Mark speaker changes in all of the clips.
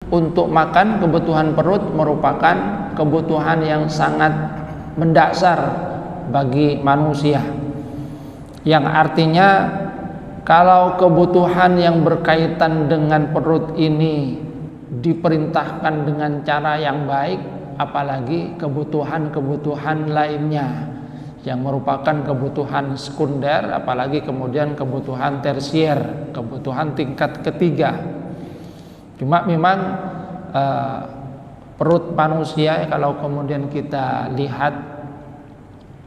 Speaker 1: untuk makan, kebutuhan perut merupakan kebutuhan yang sangat mendasar bagi manusia. Yang artinya kalau kebutuhan yang berkaitan dengan perut ini diperintahkan dengan cara yang baik, apalagi kebutuhan-kebutuhan lainnya yang merupakan kebutuhan sekunder, apalagi kemudian kebutuhan tersier, kebutuhan tingkat ketiga. Cuma memang perut manusia kalau kemudian kita lihat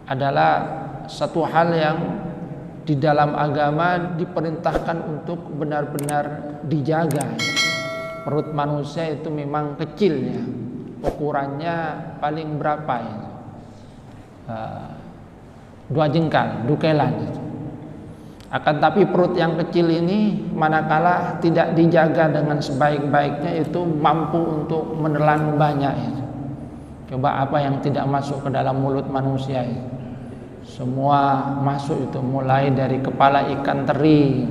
Speaker 1: adalah satu hal yang di dalam agama diperintahkan untuk benar-benar dijaga. Perut manusia itu memang kecil ya, ukurannya paling berapa ya? 2 jengkal, dukelan gitu. Akan tapi perut yang kecil ini manakala tidak dijaga dengan sebaik-baiknya itu mampu untuk menelan banyak itu. Coba apa yang tidak masuk ke dalam mulut manusia itu. Semua masuk itu, mulai dari kepala ikan teri,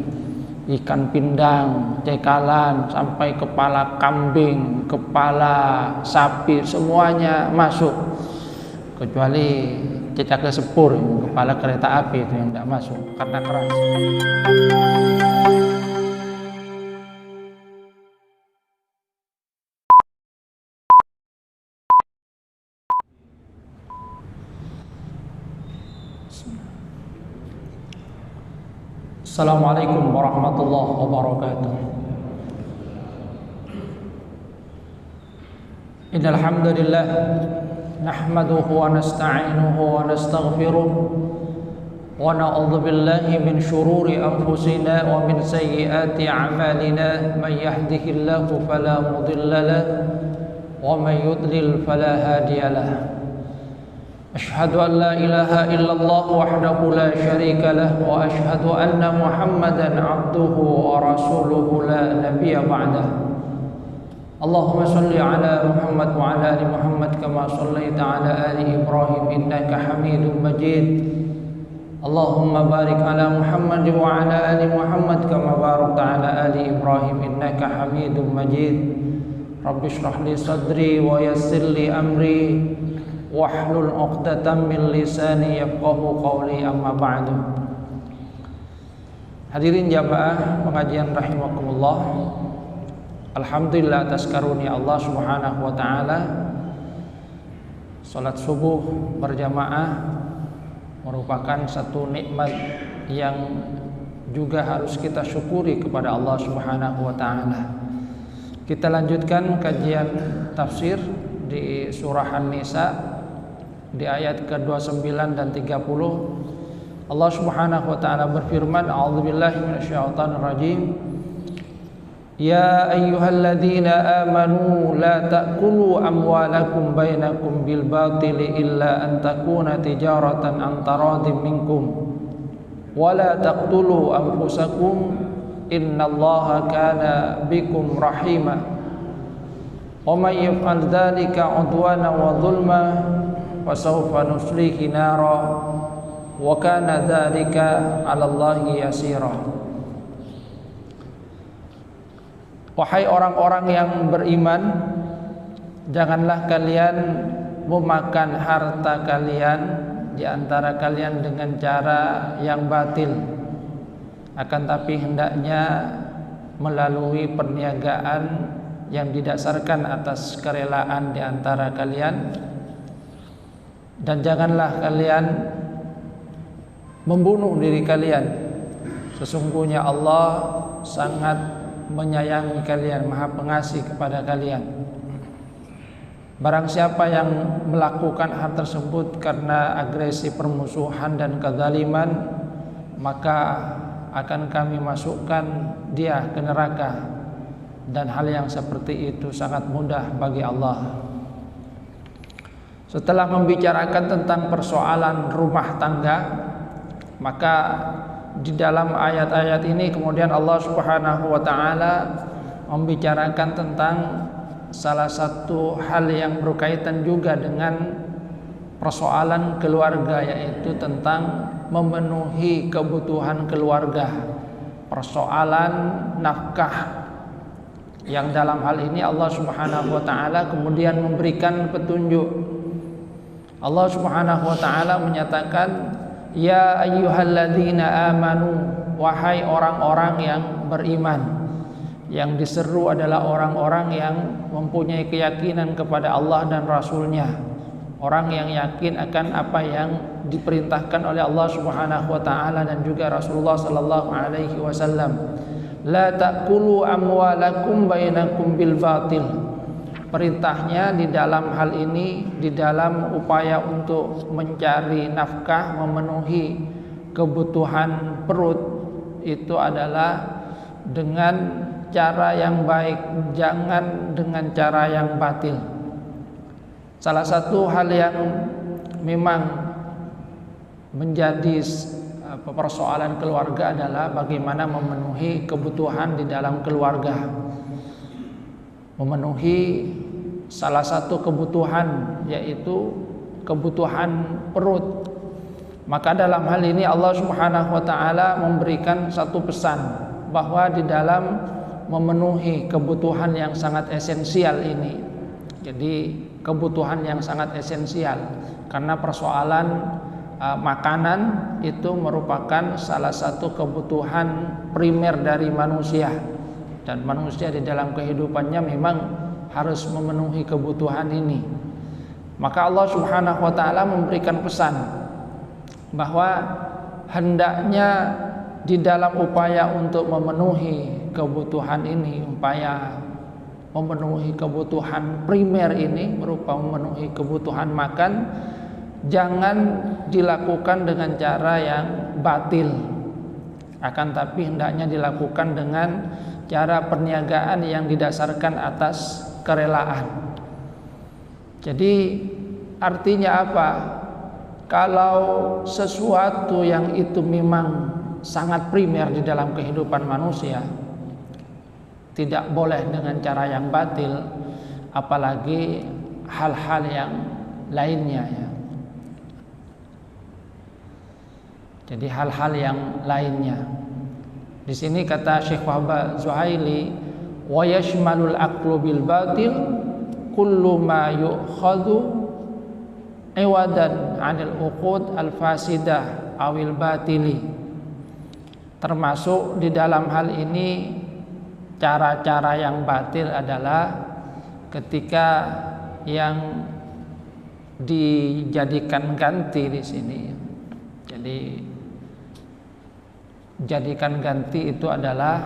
Speaker 1: ikan pindang, cekalan, sampai kepala kambing, kepala sapi, semuanya masuk. Kecuali cecak sepur, kepala kereta api itu yang tidak masuk karena keras. Assalamualaikum warahmatullahi wabarakatuh. Innal hamdalillah nahmaduhu wa nasta'inuhu wa nastaghfiruh wa na'udzu billahi min shururi anfusina wa min sayyiati a'malina. Man yahdihillahu fala mudilla lahu wa man yudlil fala hadiya lahu. Ashhadu an la ilaha illallah wahdahu la syarika lah wa ashhadu anna Muhammadan abduhu wa rasuluhu la nabiyya ba'dah. Allahumma salli ala Muhammad wa ala ali Muhammad kama sallaita ala ali Ibrahim innaka Hamidum Majid. Allahumma barik ala Muhammad wa ala ali Muhammad kama barakta ala ali Ibrahim innaka Hamidum Majid. Rabbi shrah li sadri wa yassir li amri wahlul 'uqdatam min lisani yafqahu qawli, amma ba'du. Hadirin jamaah pengajian rahimakumullah. Alhamdulillah atas karunia Allah Subhanahu wa taala, salat subuh berjamaah merupakan satu nikmat yang juga harus kita syukuri kepada Allah Subhanahu wa taala. Kita lanjutkan kajian tafsir di surah An-Nisa di ayat ke-29 dan 30. Allah Subhanahu wa taala berfirman, a'udzubillahi minasyaitonir rajim. Ya ayyuhalladzina amanu la ta'kulu amwalakum bainakum bil batili illa an takuna tijaratan an taradin minkum wa la taqtulu anfusakum innallaha kana bikum rahima wa may yaf'al dzalika 'udwana wa dhulma wa sawfa nuslihi nara wa kana dzalika 'ala Allahi yasira. Wahai orang-orang yang beriman, janganlah kalian memakan harta kalian di antara kalian dengan cara yang batil, akan tapi hendaknya melalui perniagaan yang didasarkan atas kerelaan di antara kalian. Dan janganlah kalian membunuh diri kalian. Sesungguhnya Allah sangat menyayangi kalian, Maha Pengasih kepada kalian. Barang siapa yang melakukan hal tersebut karena agresi permusuhan dan kezaliman, maka akan kami masukkan dia ke neraka, dan hal yang seperti itu sangat mudah bagi Allah. Setelah membicarakan tentang persoalan rumah tangga, maka di dalam ayat-ayat ini kemudian Allah Subhanahu wa taala membicarakan tentang salah satu hal yang berkaitan juga dengan persoalan keluarga, yaitu tentang memenuhi kebutuhan keluarga, persoalan nafkah yang dalam hal ini Allah Subhanahu wa taala kemudian memberikan petunjuk. Allah Subhanahu wa taala menyatakan, ya ayyuhalladzina amanu, wahai orang-orang yang beriman. Yang diseru adalah orang-orang yang mempunyai keyakinan kepada Allah dan Rasul-Nya, orang yang yakin akan apa yang diperintahkan oleh Allah Subhanahu wa taala dan juga Rasulullah sallallahu alaihi wasallam. La ta'kulu amwalakum bainakum bil batil. Perintahnya di dalam hal ini, di dalam upaya untuk mencari nafkah, memenuhi kebutuhan perut, itu adalah dengan cara yang baik, jangan dengan cara yang batil. Salah satu hal yang memang menjadi persoalan keluarga adalah bagaimana memenuhi kebutuhan di dalam keluarga. Memenuhi salah satu kebutuhan, yaitu kebutuhan perut. Maka dalam hal ini Allah Subhanahu wa taala memberikan satu pesan, bahwa di dalam memenuhi kebutuhan yang sangat esensial ini, jadi kebutuhan yang sangat esensial, karena persoalan makanan itu merupakan salah satu kebutuhan primer dari manusia, dan manusia di dalam kehidupannya memang harus memenuhi kebutuhan ini. Maka Allah Subhanahu wa taala memberikan pesan bahwa hendaknya di dalam upaya untuk memenuhi kebutuhan ini, upaya memenuhi kebutuhan primer ini berupa memenuhi kebutuhan makan, jangan dilakukan dengan cara yang batil, akan tapi hendaknya dilakukan dengan cara perniagaan yang didasarkan atas kerelaan. Jadi artinya apa? Kalau sesuatu yang itu memang sangat primer di dalam kehidupan manusia, tidak boleh dengan cara yang batil, apalagi hal-hal yang lainnya ya. Jadi hal-hal yang lainnya. Di sini kata Syekh Wahbah Zuhaili, wa yashmalul aqlu bil batil kullu ma yu'khadhu iwadan 'anil uqud al fasidah awil batili. Termasuk di dalam hal ini cara-cara yang batil adalah ketika yang dijadikan ganti di sini. Jadi jadikan ganti itu adalah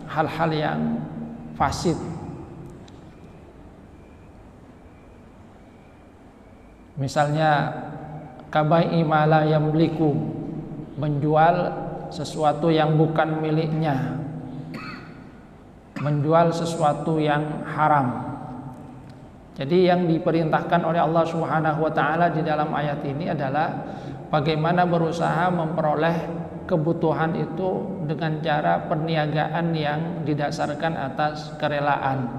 Speaker 1: hal-hal yang fasid. Misalnya kabai'i ma la yamliku, menjual sesuatu yang bukan miliknya, menjual sesuatu yang haram. Jadi yang diperintahkan oleh Allah Subhanahu wa taala di dalam ayat ini adalah bagaimana berusaha memperoleh kebutuhan itu dengan cara perniagaan yang didasarkan atas kerelaan.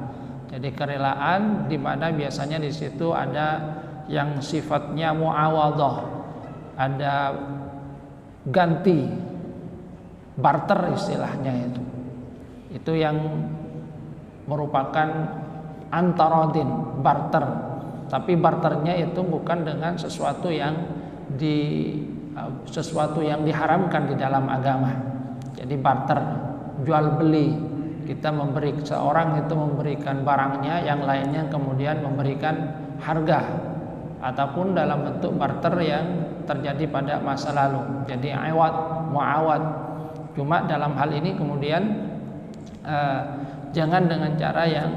Speaker 1: Jadi kerelaan di mana biasanya di situ ada yang sifatnya muawadhah, ada ganti, barter istilahnya itu. Itu yang merupakan antarodin, barter. Tapi barternya itu bukan dengan sesuatu yang diharamkan di dalam agama. Jadi barter, jual beli, kita memberi, seorang itu memberikan barangnya, yang lainnya kemudian memberikan harga, ataupun dalam bentuk barter yang terjadi pada masa lalu. Jadi iwad, muawad. Cuma dalam hal ini kemudian jangan dengan cara yang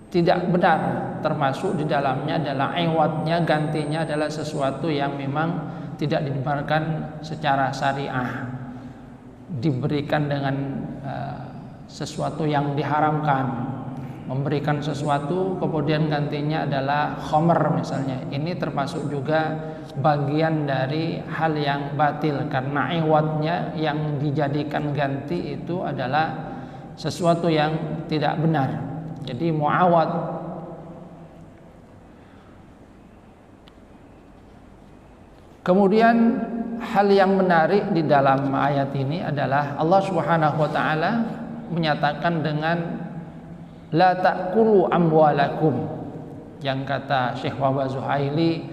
Speaker 1: tidak benar, termasuk di dalamnya adalah iwadnya, gantinya adalah sesuatu yang memang tidak dibenarkan secara syariah, diberikan dengan sesuatu yang diharamkan, memberikan sesuatu kemudian gantinya adalah khamr misalnya. Ini termasuk juga bagian dari hal yang batil, karena iwadnya yang dijadikan ganti itu adalah sesuatu yang tidak benar. Jadi muawad. Kemudian hal yang menarik di dalam ayat ini adalah Allah Subhanahu wa taala menyatakan dengan la ta'kulu amwalakum, yang kata Syekh Wahbah Zuhaili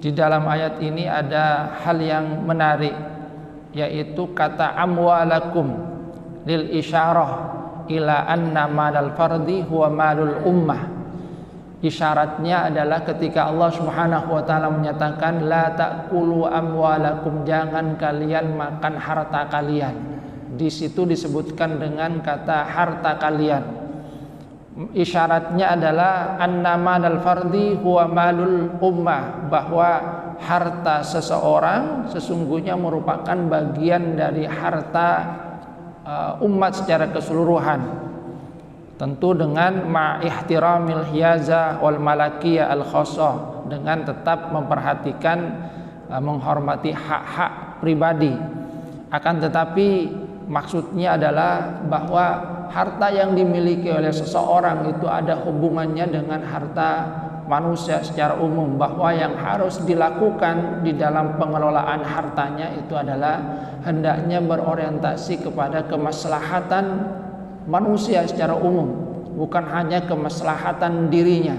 Speaker 1: di dalam ayat ini ada hal yang menarik, yaitu kata amwalakum lil isyarah ila anna malal fardi huwa malul ummah. Isyaratnya adalah ketika Allah Subhanahu wa taala menyatakan la ta'kulu amwalakum, jangan kalian makan harta kalian. Di situ disebutkan dengan kata harta kalian. Isyaratnya adalah anna malal fardi huwa malul ummah, bahwa harta seseorang sesungguhnya merupakan bagian dari harta umat secara keseluruhan. Tentu dengan ma'ihtiramil hiyaza wal malakiyah al khosoh, dengan tetap memperhatikan menghormati hak-hak pribadi. Akan tetapi maksudnya adalah bahwa harta yang dimiliki oleh seseorang itu ada hubungannya dengan harta manusia secara umum, bahwa yang harus dilakukan di dalam pengelolaan hartanya itu adalah hendaknya berorientasi kepada kemaslahatan manusia secara umum, bukan hanya kemaslahatan dirinya,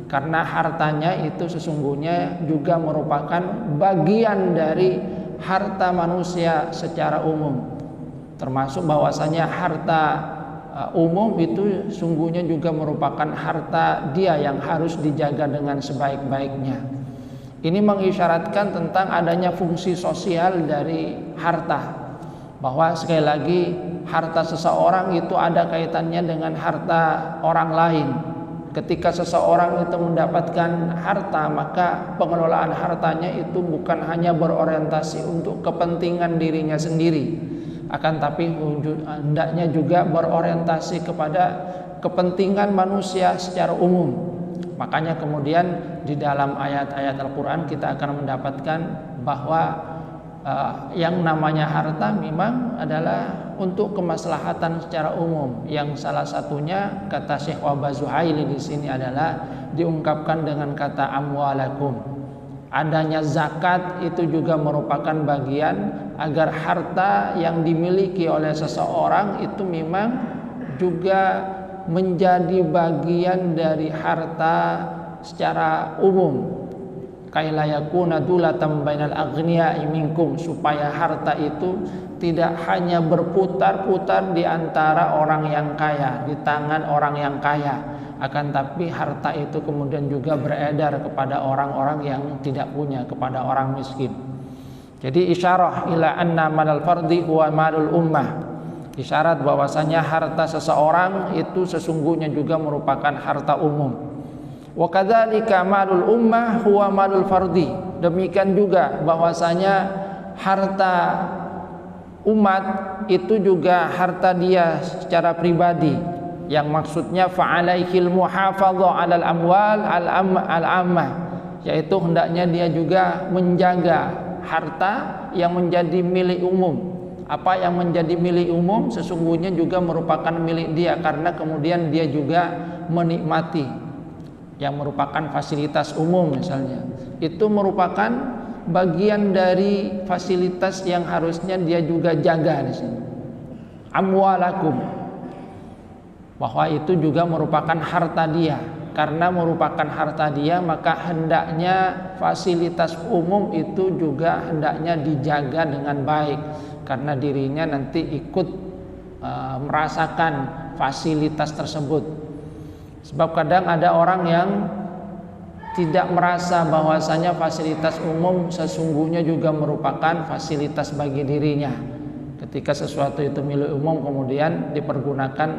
Speaker 1: karena hartanya itu sesungguhnya juga merupakan bagian dari harta manusia secara umum, termasuk bahwasanya harta umum itu sungguhnya juga merupakan harta dia yang harus dijaga dengan sebaik-baiknya. Ini mengisyaratkan tentang adanya fungsi sosial dari harta, bahwa sekali lagi harta seseorang itu ada kaitannya dengan harta orang lain. Ketika seseorang itu mendapatkan harta, maka pengelolaan hartanya itu bukan hanya berorientasi untuk kepentingan dirinya sendiri, akan tapi hendaknya juga berorientasi kepada kepentingan manusia secara umum. Makanya kemudian di dalam ayat-ayat Al-Quran kita akan mendapatkan bahwa yang namanya harta memang adalah untuk kemaslahatan secara umum, yang salah satunya kata Syekh Wahbah Zuhaili di sini adalah diungkapkan dengan kata amwalakum. Adanya zakat itu juga merupakan bagian agar harta yang dimiliki oleh seseorang itu memang juga menjadi bagian dari harta secara umum. Kaila yakuna dulatan bainal aghniya'i minkum, supaya harta itu tidak hanya berputar-putar di antara orang yang kaya, di tangan orang yang kaya, akan tapi harta itu kemudian juga beredar kepada orang-orang yang tidak punya, kepada orang miskin. Jadi isyarah ila anna malal fardi huwa malul ummah, isyarat bahwasanya harta seseorang itu sesungguhnya juga merupakan harta umum. Wa kadzalika malul ummah huwa malul fardi, demikian juga bahwasanya harta umat itu juga harta dia secara pribadi, yang maksudnya fa'alaihil muhafadzah 'alal amwal al-ammah, yaitu hendaknya dia juga menjaga harta yang menjadi milik umum. Apa yang menjadi milik umum sesungguhnya juga merupakan milik dia, karena kemudian dia juga menikmati yang merupakan fasilitas umum misalnya, itu merupakan bagian dari fasilitas yang harusnya dia juga jaga di sini. Amwalakum, bahwa itu juga merupakan harta dia, karena merupakan harta dia maka hendaknya fasilitas umum itu juga hendaknya dijaga dengan baik, karena dirinya nanti ikut merasakan fasilitas tersebut. Sebab kadang ada orang yang tidak merasa bahwasanya fasilitas umum sesungguhnya juga merupakan fasilitas bagi dirinya. Ketika sesuatu itu milik umum kemudian dipergunakan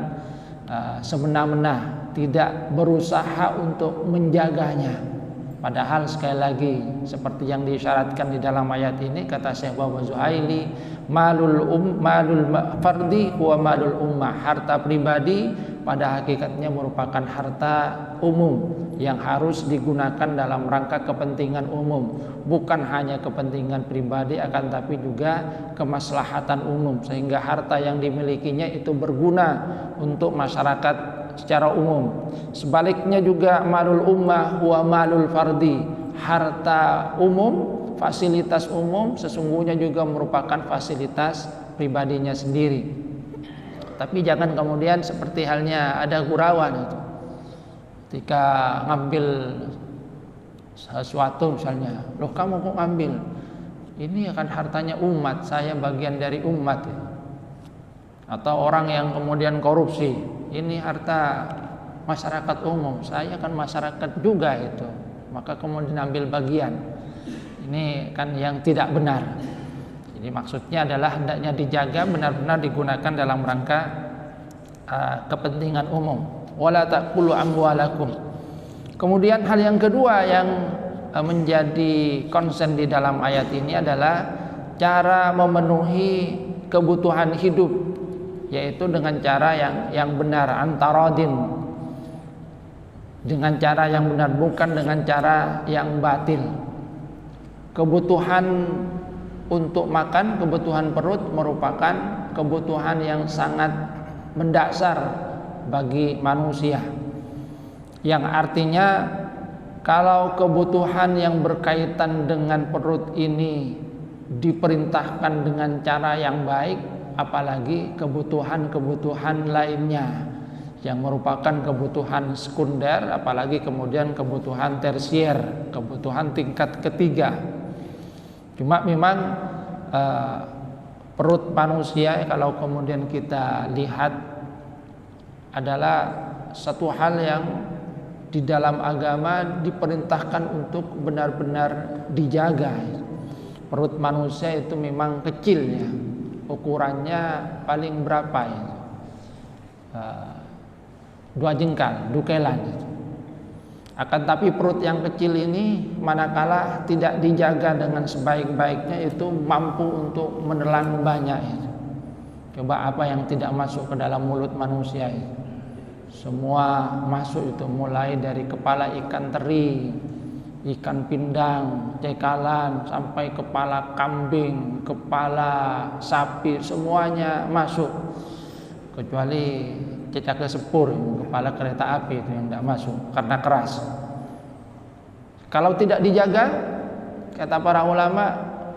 Speaker 1: semena-mena, tidak berusaha untuk menjaganya. Padahal sekali lagi seperti yang diisyaratkan di dalam ayat ini, kata Syekh Wahbah Zuhaili, malul fardi huwa malul ummah, harta pribadi pada hakikatnya merupakan harta umum yang harus digunakan dalam rangka kepentingan umum, bukan hanya kepentingan pribadi akan tapi juga kemaslahatan umum, sehingga harta yang dimilikinya itu berguna untuk masyarakat secara umum. Sebaliknya juga malul ummah huwa malul fardi, harta umum, fasilitas umum sesungguhnya juga merupakan fasilitas pribadinya sendiri. Tapi jangan kemudian seperti halnya ada gurauan itu. Ketika ngambil sesuatu misalnya, loh kamu kok ngambil? Ini akan hartanya umat, saya bagian dari umat. Atau orang yang kemudian korupsi, ini harta masyarakat umum, saya kan masyarakat juga itu. Maka kemudian ambil bagian. Ini kan yang tidak benar. Jadi maksudnya adalah hendaknya dijaga, benar-benar digunakan dalam rangka kepentingan umum. Wala taqulu amwalakum. Kemudian hal yang kedua yang menjadi konsen di dalam ayat ini adalah cara memenuhi kebutuhan hidup, yaitu dengan cara yang benar, antaradin, dengan cara yang benar, bukan dengan cara yang batil. Kebutuhan untuk makan, kebutuhan perut merupakan kebutuhan yang sangat mendasar bagi manusia, yang artinya kalau kebutuhan yang berkaitan dengan perut ini diperintahkan dengan cara yang baik, apalagi kebutuhan-kebutuhan lainnya yang merupakan kebutuhan sekunder, apalagi kemudian kebutuhan tersier, kebutuhan tingkat ketiga. Cuma memang perut manusia kalau kemudian kita lihat adalah satu hal yang di dalam agama diperintahkan untuk benar-benar dijaga. Perut manusia itu memang kecil ya, ukurannya paling berapa ya? 2 jengkal, dukelan. Akan tapi perut yang kecil ini manakala tidak dijaga dengan sebaik-baiknya itu mampu untuk menelan banyak ya. Coba apa yang tidak masuk ke dalam mulut manusia ya. Semua masuk itu, mulai dari kepala ikan teri, ikan pindang, cekalan, sampai kepala kambing, kepala sapi, semuanya masuk. Kecuali cecak sepur, kepala kereta api itu yang tidak masuk karena keras. Kalau tidak dijaga, kata para ulama,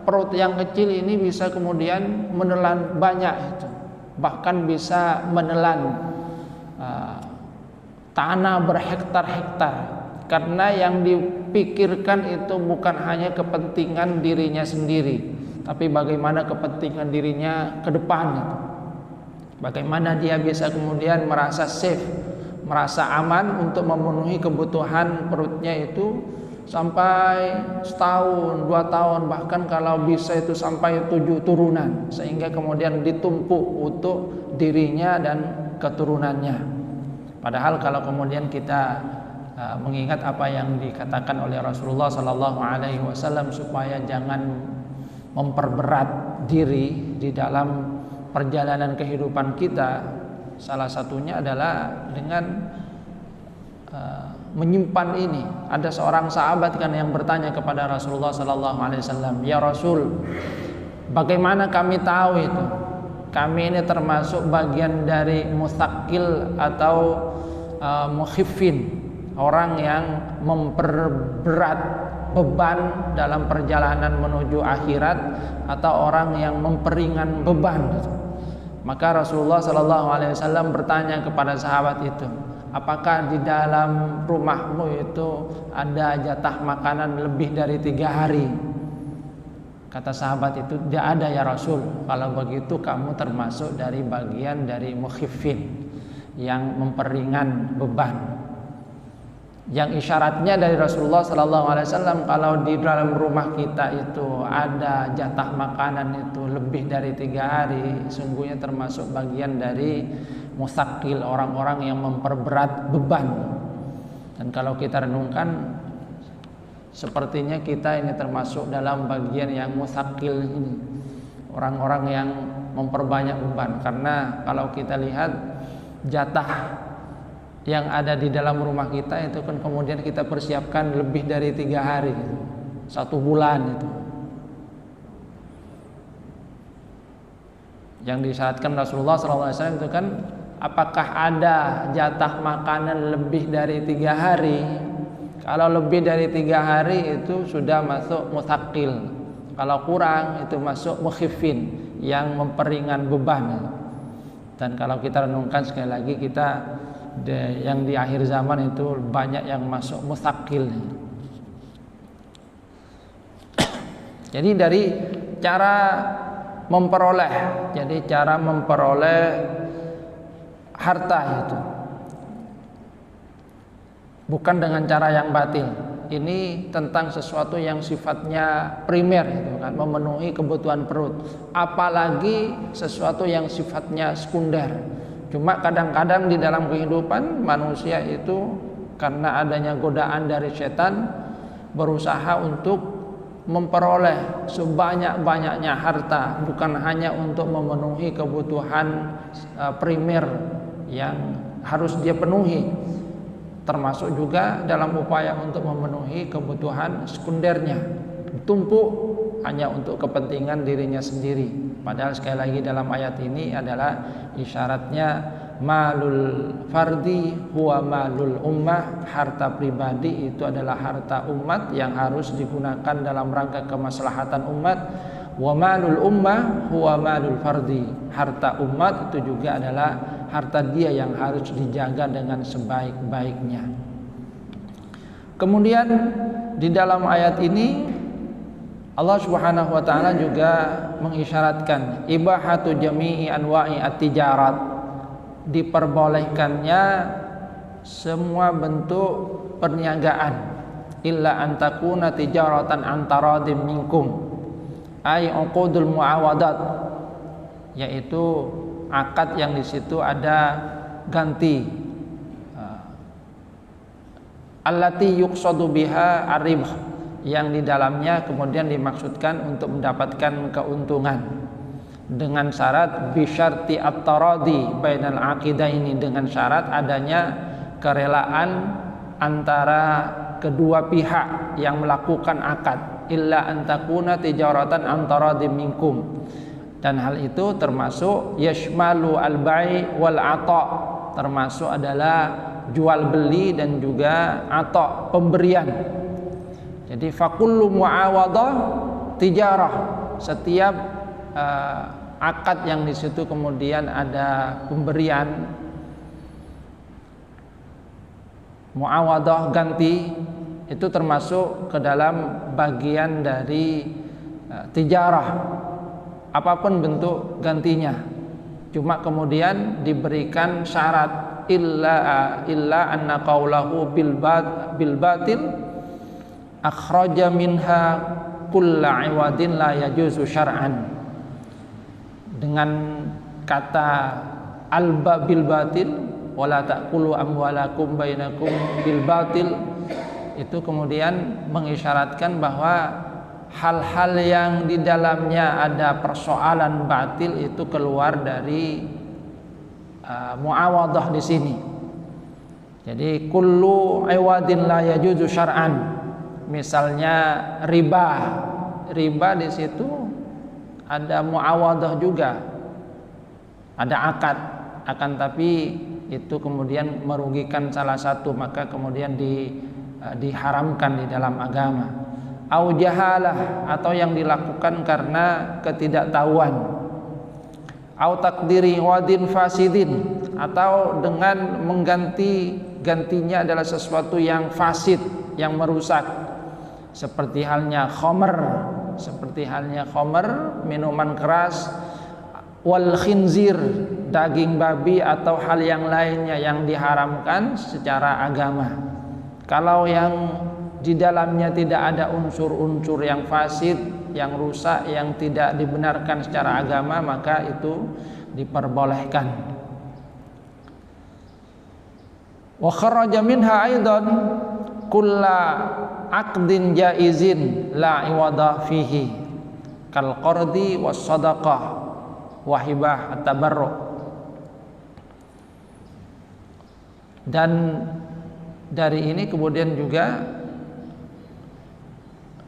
Speaker 1: perut yang kecil ini bisa kemudian menelan banyak itu. Bahkan bisa menelan tanah berhektar-hektar, karena yang dipikirkan itu bukan hanya kepentingan dirinya sendiri, tapi bagaimana kepentingan dirinya ke depan itu. Bagaimana dia bisa kemudian merasa safe, merasa aman untuk memenuhi kebutuhan perutnya itu sampai setahun, 2 tahun, bahkan kalau bisa itu sampai 7 turunan, sehingga kemudian ditumpuk untuk dirinya dan keturunannya. Padahal kalau kemudian kita mengingat apa yang dikatakan oleh Rasulullah SAW supaya jangan memperberat diri di dalam perjalanan kehidupan kita, salah satunya adalah dengan menyimpan ini. Ada seorang sahabat kan yang bertanya kepada Rasulullah SAW, ya Rasul, bagaimana kami tahu itu kami ini termasuk bagian dari musakil atau mukhifin, orang yang memperberat beban dalam perjalanan menuju akhirat, atau orang yang memperingan beban. Maka Rasulullah SAW bertanya kepada sahabat itu, apakah di dalam rumahmu itu ada jatah makanan lebih dari 3 hari? Kata sahabat itu, tidak ada ya Rasul. Kalau begitu kamu termasuk dari bagian dari mukhifin, yang memperingan beban. Yang isyaratnya dari Rasulullah SAW, kalau di dalam rumah kita itu ada jatah makanan itu lebih dari 3 hari, sungguhnya termasuk bagian dari musakil, orang-orang yang memperberat beban. Dan kalau kita renungkan, sepertinya kita ini termasuk dalam bagian yang musakil ini, orang-orang yang memperbanyak beban. Karena kalau kita lihat jatah yang ada di dalam rumah kita itu kan kemudian kita persiapkan lebih dari 3 hari, 1 bulan itu. Yang disyaratkan Rasulullah SAW itu kan, apakah ada jatah makanan lebih dari 3 hari? Kalau lebih dari 3 hari itu sudah masuk musakil. Kalau kurang itu masuk mukhifin, yang memperingan beban. Dan kalau kita renungkan sekali lagi, yang di akhir zaman itu banyak yang masuk mutsaqil. Jadi dari cara memperoleh, harta itu bukan dengan cara yang batil. Ini tentang sesuatu yang sifatnya primer, gitu kan, memenuhi kebutuhan perut. Apalagi sesuatu yang sifatnya sekunder. Cuma kadang-kadang di dalam kehidupan manusia itu karena adanya godaan dari setan berusaha untuk memperoleh sebanyak-banyaknya harta, bukan hanya untuk memenuhi kebutuhan primer yang harus dia penuhi, termasuk juga dalam upaya untuk memenuhi kebutuhan sekundernya, ditumpuk hanya untuk kepentingan dirinya sendiri. Padahal sekali lagi dalam ayat ini adalah isyaratnya malul fardi huwa malul ummah, harta pribadi itu adalah harta umat yang harus digunakan dalam rangka kemaslahatan umat. Wa malul ummah huwa malul fardi, harta umat itu juga adalah harta dia yang harus dijaga dengan sebaik-baiknya. Kemudian di dalam ayat ini Allah Subhanahu wa taala juga mengisyaratkan ibahatu jami'i anwa'i at-tijarat, diperbolehkannya semua bentuk perniagaan illa an takuna tijaratan antaradim minkum ay uqudul muawadat, yaitu akad yang di situ ada ganti, allati yuqsadu biha ar-ribh, yang di dalamnya kemudian dimaksudkan untuk mendapatkan keuntungan, dengan syarat bisyarti at-taradi bainal aqidaini, dengan syarat adanya kerelaan antara kedua pihak yang melakukan akad, illa antakuna tijaratan antaradi minkum, dan hal itu termasuk yashmalu al-bai' wal ata', termasuk adalah jual beli dan juga ata', pemberian. Jadi fakullu muawadah tijarah, setiap akad yang di situ kemudian ada pemberian, muawadah ganti, itu termasuk ke dalam bagian dari tijarah, apapun bentuk gantinya. Cuma kemudian diberikan syarat illa anna qaulahu bil batil akhraja minha kulla iwadin la yajuzu syar'an. Dengan kata alba bil batil wala ta'kulu amwalakum bainakum bil batil, itu kemudian mengisyaratkan bahwa hal-hal yang di dalamnya ada persoalan batil itu keluar dari muawadah di sini. Jadi kullu iwadin la yajuzu syar'an, misalnya riba di situ ada muawadah juga, ada akad, akan tapi itu kemudian merugikan salah satu, maka kemudian diharamkan di dalam agama. Au jahalah, atau yang dilakukan karena ketidaktahuan. Au takdiri wadin fasidin, atau dengan gantinya adalah sesuatu yang fasid, yang merusak, seperti halnya khamr, minuman keras, wal khinzir, daging babi, atau hal yang lainnya yang diharamkan secara agama. Kalau yang di dalamnya tidak ada unsur-unsur yang fasid, yang rusak, yang tidak dibenarkan secara agama, maka itu diperbolehkan. Wa kharaja minha aidan kulla aqdin jaizin la iwada fihi kal qardi was sadaqah wa hibah at-tabarruk. Dan dari ini kemudian juga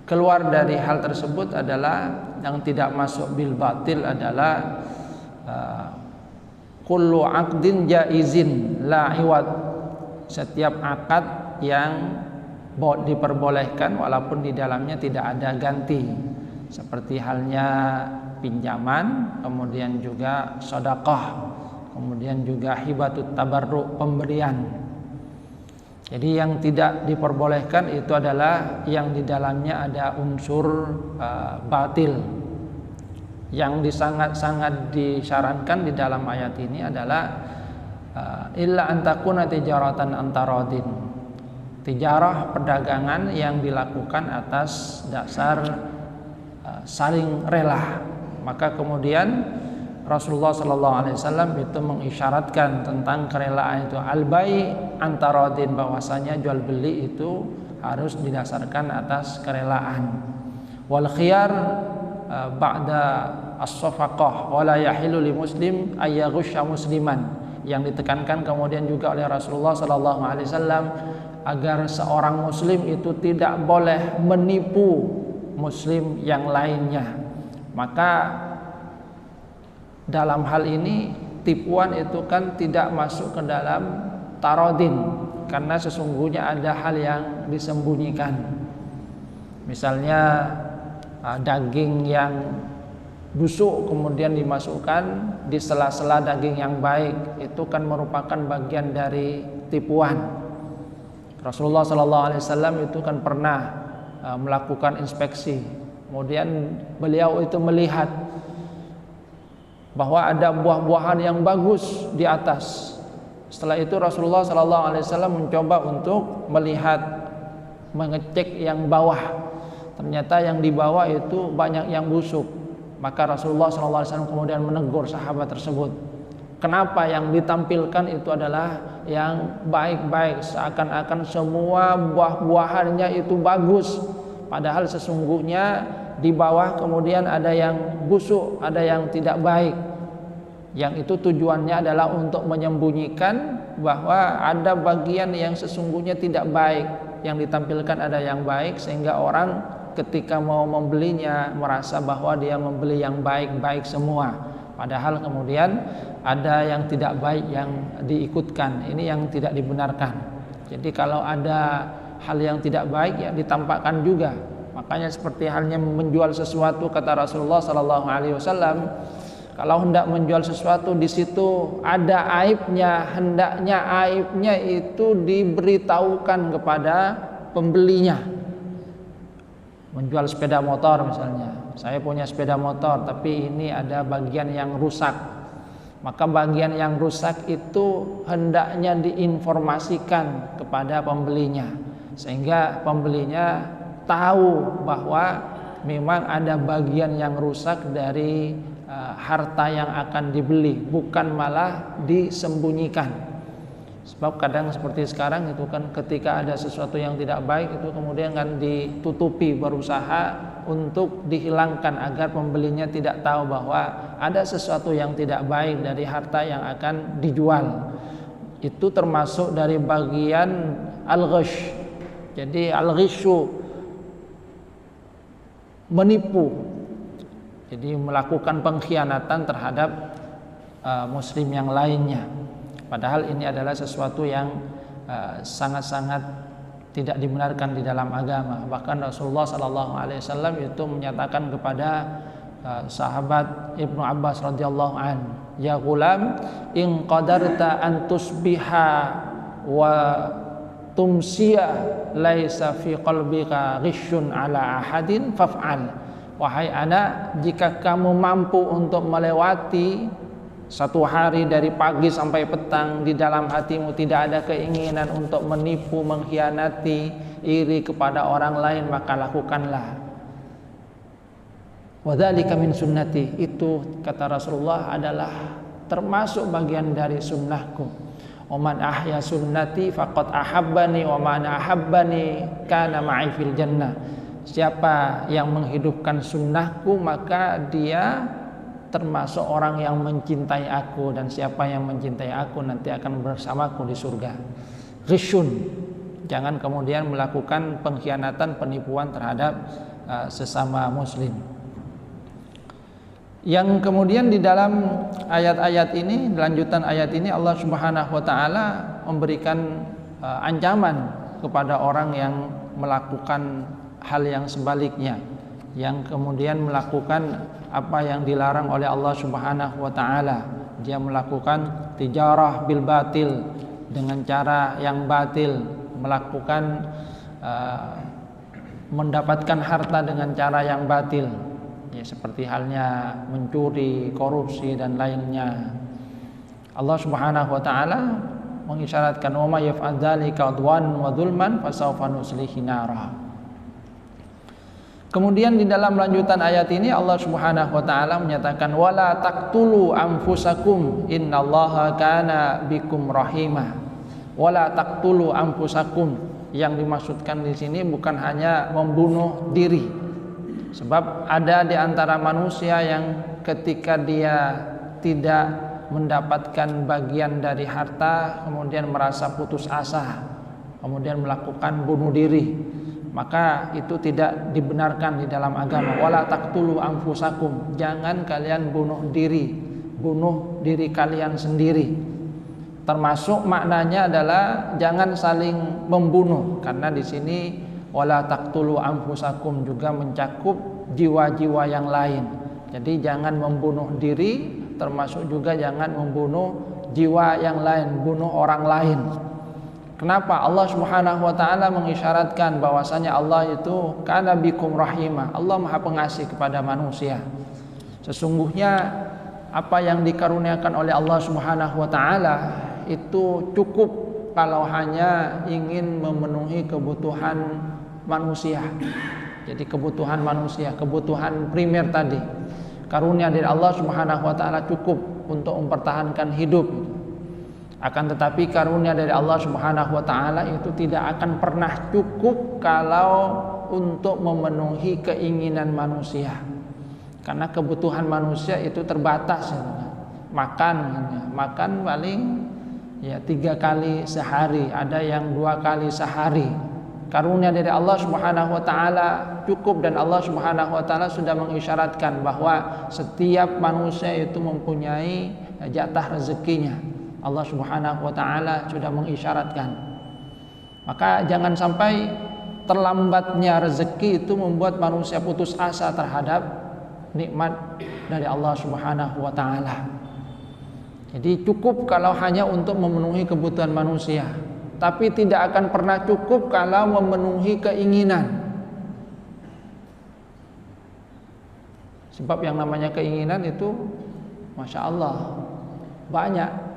Speaker 1: keluar dari hal tersebut adalah yang tidak masuk bil batil adalah kullu aqdin jaizin la iwad, setiap akad yang diperbolehkan walaupun di dalamnya tidak ada ganti, seperti halnya pinjaman, kemudian juga sedekah kemudian juga hibatut tabarruk, pemberian. Jadi yang tidak diperbolehkan itu adalah yang di dalamnya ada unsur batil. Yang sangat disyaratkan di dalam ayat ini adalah illa antakuna tijaratan antarodin, tijarah perdagangan yang dilakukan atas dasar saling rela. Maka kemudian Rasulullah SAW itu mengisyaratkan tentang kerelaan itu al-bai' antarodin, bahwasanya jual beli itu harus didasarkan atas kerelaan. Wal khiyar ba'da as-safaqah wa la yahilu li muslim ay yaghusha musliman, yang ditekankan kemudian juga oleh Rasulullah SAW agar seorang muslim itu tidak boleh menipu muslim yang lainnya. Maka dalam hal ini tipuan itu kan tidak masuk ke dalam tarodin, karena sesungguhnya ada hal yang disembunyikan. Misalnya daging yang busuk kemudian dimasukkan di sela-sela daging yang baik, itu kan merupakan bagian dari tipuan. Rasulullah SAW itu kan pernah melakukan inspeksi, kemudian beliau itu melihat bahwa ada buah-buahan yang bagus di atas. Setelah itu Rasulullah SAW mencoba untuk mengecek yang bawah. Ternyata yang di bawah itu banyak yang busuk. Maka Rasulullah SAW kemudian menegur sahabat tersebut. Kenapa yang ditampilkan itu adalah yang baik-baik, seakan-akan semua buah-buahannya itu bagus, padahal sesungguhnya di bawah kemudian ada yang busuk, ada yang tidak baik. Yang itu tujuannya adalah untuk menyembunyikan bahwa ada bagian yang sesungguhnya tidak baik, yang ditampilkan ada yang baik, sehingga orang ketika mau membelinya merasa bahwa dia membeli yang baik-baik semua, padahal kemudian ada yang tidak baik yang diikutkan. Ini yang tidak dibenarkan. Jadi kalau ada hal yang tidak baik ya ditampakkan juga. Makanya seperti halnya menjual sesuatu, kata Rasulullah SAW, kalau hendak menjual sesuatu di situ ada aibnya, hendaknya aibnya itu diberitahukan kepada pembelinya. Menjual sepeda motor misalnya, saya punya sepeda motor tapi ini ada bagian yang rusak, maka bagian yang rusak itu hendaknya diinformasikan kepada pembelinya, sehingga pembelinya tahu bahwa memang ada bagian yang rusak dari harta yang akan dibeli, bukan malah disembunyikan. Sebab kadang seperti sekarang itu kan ketika ada sesuatu yang tidak baik itu kemudian kan ditutupi, berusaha untuk dihilangkan agar pembelinya tidak tahu bahwa ada sesuatu yang tidak baik dari harta yang akan dijual. Itu termasuk dari bagian al-ghish. Jadi al-ghishu menipu, jadi melakukan pengkhianatan terhadap muslim yang lainnya. Padahal ini adalah sesuatu yang sangat-sangat tidak dibenarkan di dalam agama. Bahkan Rasulullah SAW itu menyatakan kepada sahabat Ibnu Abbas radhiyallahu an, ya gulam, in qadarta an tusbiha wa tumsiya laisa fi qalbika ghisyun ala ahadin faf'al. Wahai anak, jika kamu mampu untuk melewati satu hari dari pagi sampai petang, di dalam hatimu tidak ada keinginan untuk menipu, mengkhianati, iri kepada orang lain, maka lakukanlah. Wadzalika min sunnati, itu kata Rasulullah adalah termasuk bagian dari sunnahku. Waman ahya sunnati faqad ahabbani wa man ahabbani kana ma'i fil jannah. Siapa yang menghidupkan sunnahku maka dia termasuk orang yang mencintai aku, dan siapa yang mencintai aku nanti akan bersamaku di surga. Ghisyun, jangan kemudian melakukan pengkhianatan, penipuan terhadap sesama muslim. Yang kemudian di dalam ayat-ayat ini, lanjutan ayat ini, Allah Subhanahu wa taala memberikan ancaman kepada orang yang melakukan hal yang sebaliknya, yang kemudian melakukan apa yang dilarang oleh Allah Subhanahu wa taala. dia melakukan tijarah bil batil, dengan cara yang batil, melakukan mendapatkan harta dengan cara yang batil, ya seperti halnya mencuri, korupsi dan lainnya. Allah Subhanahu wa taala mengisyaratkan wa may yaf'al dzalika udwan wa dzulman fasawfa nuslihi nara. Kemudian di dalam lanjutan ayat ini Allah Subhanahu wa taala menyatakan wala taqtulu anfusakum innallaha kana bikum rahimah. Wala taqtulu anfusakum, yang dimaksudkan di sini bukan hanya membunuh diri. Sebab ada di antara manusia yang ketika dia tidak mendapatkan bagian dari harta kemudian merasa putus asa, kemudian melakukan bunuh diri, maka itu tidak dibenarkan di dalam agama. Wala taqtulu anfusakum, jangan kalian bunuh diri kalian sendiri. Termasuk maknanya adalah jangan saling membunuh, karena di sini wala taqtulu anfusakum juga mencakup jiwa-jiwa yang lain. Jadi jangan membunuh diri, termasuk juga jangan membunuh jiwa yang lain, bunuh orang lain. Kenapa? Allah Subhanahu wa taala mengisyaratkan bahwasanya Allah itu kana bikum rahimah. Allah Maha Pengasih kepada manusia. Sesungguhnya apa yang dikaruniakan oleh Allah Subhanahu wa taala itu cukup kalau hanya ingin memenuhi kebutuhan manusia. Jadi kebutuhan manusia, kebutuhan primer tadi. Karunia dari Allah Subhanahu wa taala cukup untuk mempertahankan hidup. Akan tetapi karunia dari Allah Subhanahu wa taala itu tidak akan pernah cukup kalau untuk memenuhi keinginan manusia. Karena kebutuhan manusia itu terbatas. Makan paling ya 3 kali sehari, ada yang 2 kali sehari. Karunia dari Allah Subhanahu wa taala cukup, dan Allah Subhanahu wa taala sudah mengisyaratkan bahwa setiap manusia itu mempunyai jatah rezekinya. Allah Subhanahu wa taala sudah mengisyaratkan. Maka jangan sampai terlambatnya rezeki itu membuat manusia putus asa terhadap nikmat dari Allah Subhanahu wa taala. Jadi cukup kalau hanya untuk memenuhi kebutuhan manusia, tapi tidak akan pernah cukup kalau memenuhi keinginan. Sebab yang namanya keinginan itu Masya Allah banyak.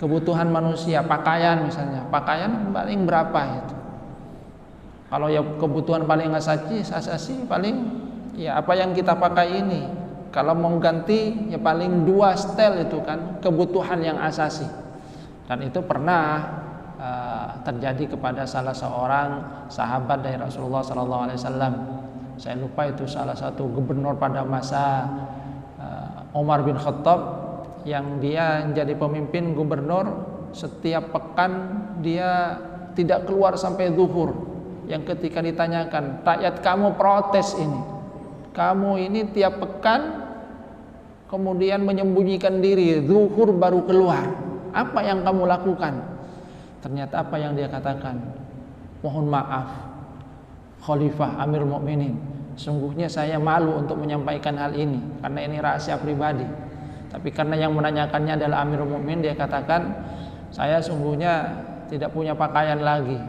Speaker 1: Kebutuhan manusia, pakaian misalnya, pakaian paling berapa itu? Kalau ya kebutuhan paling asasi paling ya apa yang kita pakai ini. Kalau mau ganti ya paling 2 setel, itu kan kebutuhan yang asasi. Dan itu pernah terjadi kepada salah seorang sahabat dari Rasulullah SAW. Saya lupa itu salah satu gubernur pada masa Umar bin Khattab, yang dia menjadi pemimpin gubernur. Setiap pekan dia tidak keluar sampai zuhur. Yang ketika ditanyakan, rakyat kamu protes ini, kamu ini tiap pekan kemudian menyembunyikan diri, zuhur baru keluar, apa yang kamu lakukan? Ternyata apa yang dia katakan, mohon maaf Khalifah Amirul Mukminin, sungguhnya saya malu untuk menyampaikan hal ini karena ini rahasia pribadi. Tapi karena yang menanyakannya adalah Amirul Mukminin, dia katakan, saya sungguhnya tidak punya pakaian lagi.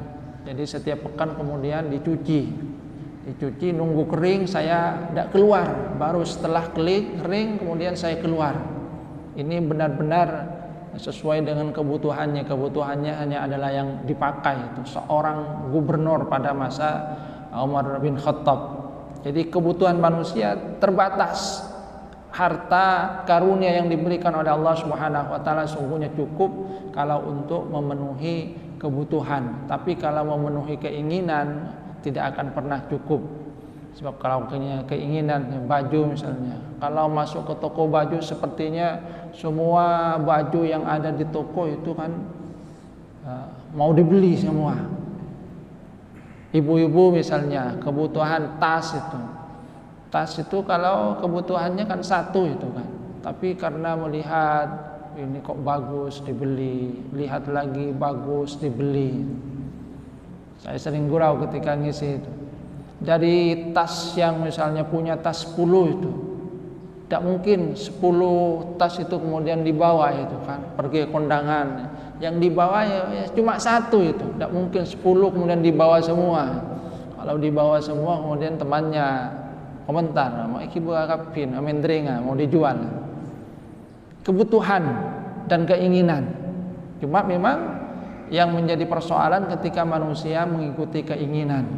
Speaker 1: Jadi setiap pekan kemudian dicuci, nunggu kering, saya tidak keluar. Baru setelah kering kemudian saya keluar. Ini benar-benar sesuai dengan kebutuhannya. Kebutuhannya hanya adalah yang dipakai. Itu seorang gubernur pada masa Umar bin Khattab. Jadi kebutuhan manusia terbatas. Harta karunia yang diberikan oleh Allah Subhanahu wa taala sungguhnya cukup kalau untuk memenuhi kebutuhan. Tapi kalau memenuhi keinginan tidak akan pernah cukup. Sebab kalau keinginan baju misalnya, kalau masuk ke toko baju sepertinya semua baju yang ada di toko itu kan mau dibeli semua. Ibu-ibu misalnya kebutuhan tas itu kalau kebutuhannya kan satu itu kan, tapi karena melihat ini kok bagus dibeli, lihat lagi bagus dibeli. Saya sering gurau ketika ngisi itu. Dari tas yang misalnya punya tas 10 itu, Tidak mungkin 10 tas itu kemudian dibawa itu kan, pergi ke kondangan. Yang dibawa ya cuma satu itu. Tidak mungkin 10 kemudian dibawa semua. Kalau dibawa semua kemudian temannya komentar, mau iki buah kapin, amin deringa, mau dijual. Kebutuhan dan keinginan. Cuma memang yang menjadi persoalan ketika manusia mengikuti keinginan.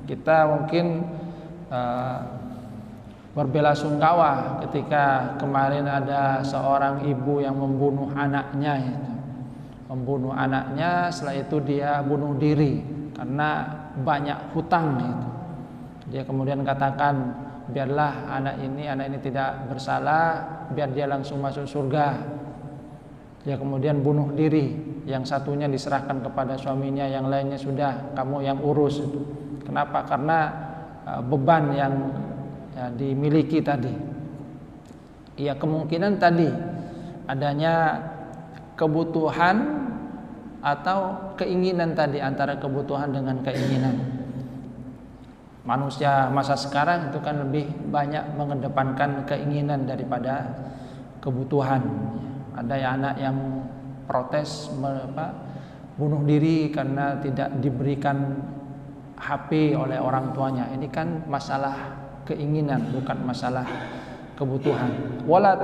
Speaker 1: Kita mungkin berbelasungkawa ketika kemarin ada seorang ibu yang membunuh anaknya itu. Membunuh anaknya, setelah itu dia bunuh diri karena banyak hutang itu. Dia kemudian katakan, biarlah anak ini tidak bersalah, biar dia langsung masuk surga. Dia kemudian bunuh diri, yang satunya diserahkan kepada suaminya, yang lainnya sudah kamu yang urus itu. Kenapa? Karena beban yang dimiliki tadi. Ya kemungkinan tadi adanya kebutuhan atau keinginan tadi, antara kebutuhan dengan keinginan. Manusia masa sekarang itu kan lebih banyak mengedepankan keinginan daripada kebutuhan. Ada ya anak yang protes bunuh diri karena tidak diberikan HP oleh orang tuanya. Ini kan masalah keinginan, bukan masalah kebutuhan. Wala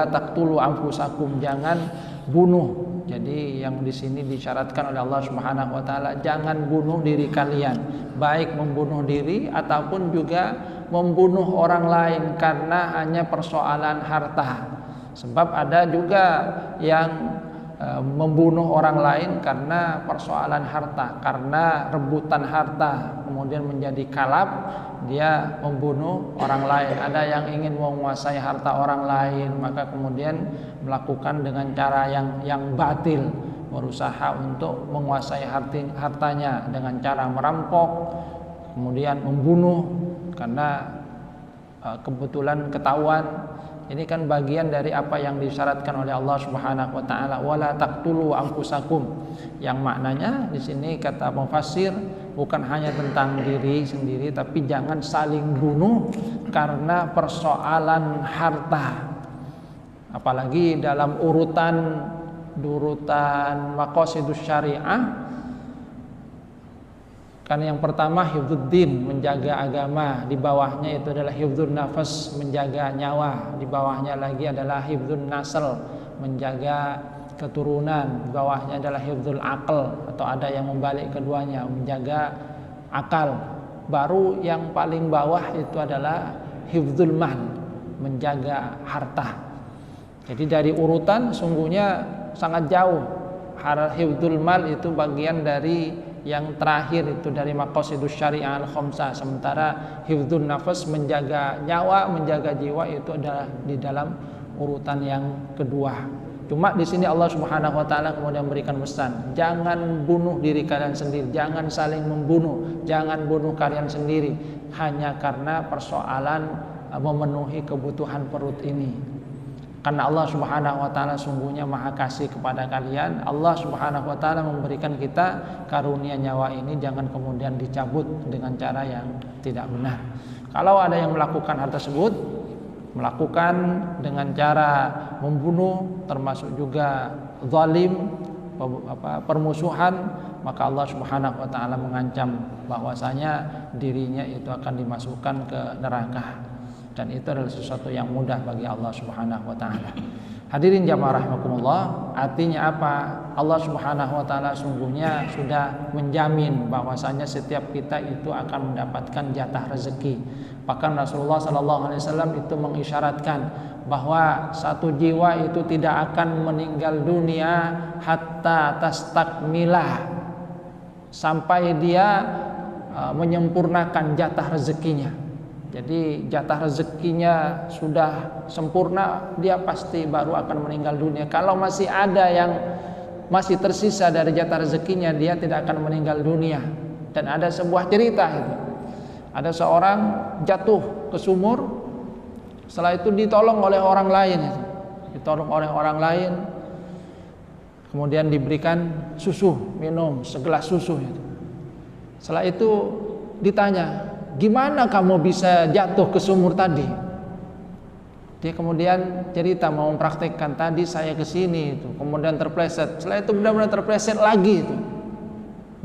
Speaker 1: taqtulu anfusakum, jangan bunuh. Jadi yang di sini disyaratkan oleh Allah Subhanahu wa taala, jangan bunuh diri kalian, baik membunuh diri ataupun juga membunuh orang lain karena hanya persoalan harta. Sebab ada juga yang membunuh orang lain karena persoalan harta, karena rebutan harta, kemudian menjadi kalap, dia membunuh orang lain. Ada yang ingin menguasai harta orang lain, maka kemudian melakukan dengan cara yang batil, berusaha untuk menguasai hartanya dengan cara merampok, kemudian membunuh karena kebetulan ketahuan. Ini kan bagian dari apa yang disyaratkan oleh Allah Subhanahu wa taala, wala taqtulu anfusakum. Yang maknanya di sini kata mufassir bukan hanya tentang diri sendiri, tapi jangan saling bunuh karena persoalan harta. Apalagi dalam urutan maqasidus syariah, kan yang pertama hifdzuddin, menjaga agama, di bawahnya itu adalah hifdzun nafas, menjaga nyawa, di bawahnya lagi adalah hifdzun nasl, menjaga keturunan, di bawahnya adalah hifdzul aql, atau ada yang membalik keduanya, menjaga akal. Baru yang paling bawah itu adalah hifdzul mal, menjaga harta. Jadi dari urutan sungguhnya sangat jauh. Hifdzul mal itu bagian dari yang terakhir, itu dari maqasidus syariah al-khamsah. Sementara hifdzun nafas, menjaga nyawa, menjaga jiwa, itu adalah di dalam urutan yang kedua. Cuma di sini Allah Subhanahu wa taala kemudian memberikan pesan, jangan bunuh diri kalian sendiri, jangan saling membunuh, jangan bunuh kalian sendiri hanya karena persoalan memenuhi kebutuhan perut ini. Karena Allah Subhanahu wa taala sungguhnya Maha Kasih kepada kalian. Allah Subhanahu wa taala memberikan kita karunia nyawa ini, jangan kemudian dicabut dengan cara yang tidak benar. Kalau ada yang melakukan hal tersebut, melakukan dengan cara membunuh, termasuk juga zalim, permusuhan, maka Allah Subhanahu wa taala mengancam bahwasanya dirinya itu akan dimasukkan ke neraka. Dan itu adalah sesuatu yang mudah bagi Allah Subhanahu wa taala. Hadirin jamaah rahimakumullah, artinya apa? Allah Subhanahu wa taala sungguhnya sudah menjamin bahwasanya setiap kita itu akan mendapatkan jatah rezeki. Bahkan Rasulullah sallallahu alaihi wasallam itu mengisyaratkan bahwa satu jiwa itu tidak akan meninggal dunia hatta tastakmilah, sampai dia menyempurnakan jatah rezekinya. Jadi jatah rezekinya sudah sempurna, dia pasti baru akan meninggal dunia. Kalau masih ada yang masih tersisa dari jatah rezekinya, dia tidak akan meninggal dunia. Dan ada sebuah cerita itu, ada seorang jatuh ke sumur, setelah itu ditolong oleh orang lain, kemudian diberikan susu, minum segelas susu itu. Setelah itu ditanya, gimana kamu bisa jatuh ke sumur tadi? Dia kemudian cerita mau mempraktekkan, tadi saya ke sini itu, kemudian terpleset. Setelah itu benar-benar terpleset lagi itu.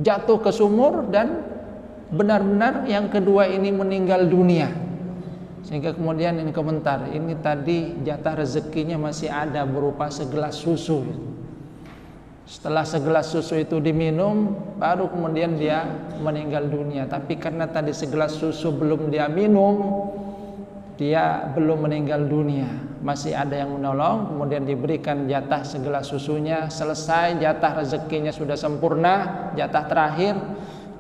Speaker 1: Jatuh ke sumur dan benar-benar yang kedua ini meninggal dunia. Sehingga kemudian ini komentar, ini tadi jatah rezekinya masih ada berupa segelas susu. Setelah segelas susu itu diminum, baru kemudian dia meninggal dunia. Tapi karena tadi segelas susu belum dia minum, dia belum meninggal dunia, masih ada yang menolong. Kemudian diberikan jatah segelas susunya, selesai jatah rezekinya sudah sempurna, jatah terakhir,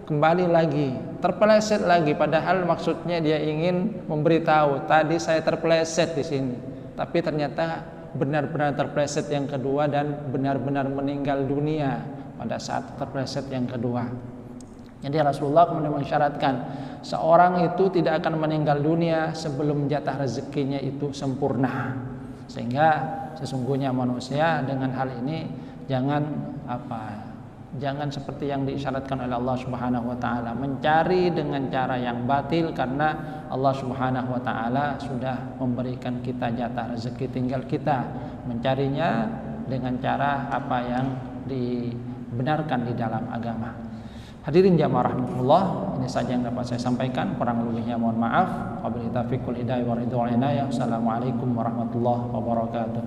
Speaker 1: kembali lagi terpeleset lagi. Padahal maksudnya dia ingin memberitahu, tadi saya terpeleset di sini, tapi ternyata benar-benar terpeleset yang kedua dan benar-benar meninggal dunia pada saat terpeleset yang kedua. Jadi Rasulullah kemudian mensyaratkan seorang itu tidak akan meninggal dunia sebelum jatah rezekinya itu sempurna. Sehingga sesungguhnya manusia dengan hal ini jangan seperti yang diisyaratkan oleh Allah Subhanahu wa taala, mencari dengan cara yang batil, karena Allah Subhanahu wa taala sudah memberikan kita jatah rezeki, tinggal kita mencarinya dengan cara apa yang dibenarkan di dalam agama. Hadirin jamaah rahmatullah, ini saja yang dapat saya sampaikan, kurang lebihnya mohon maaf. Wabillahi taufiq wal hidayah wa ridwan. Assalamualaikum warahmatullahi wabarakatuh.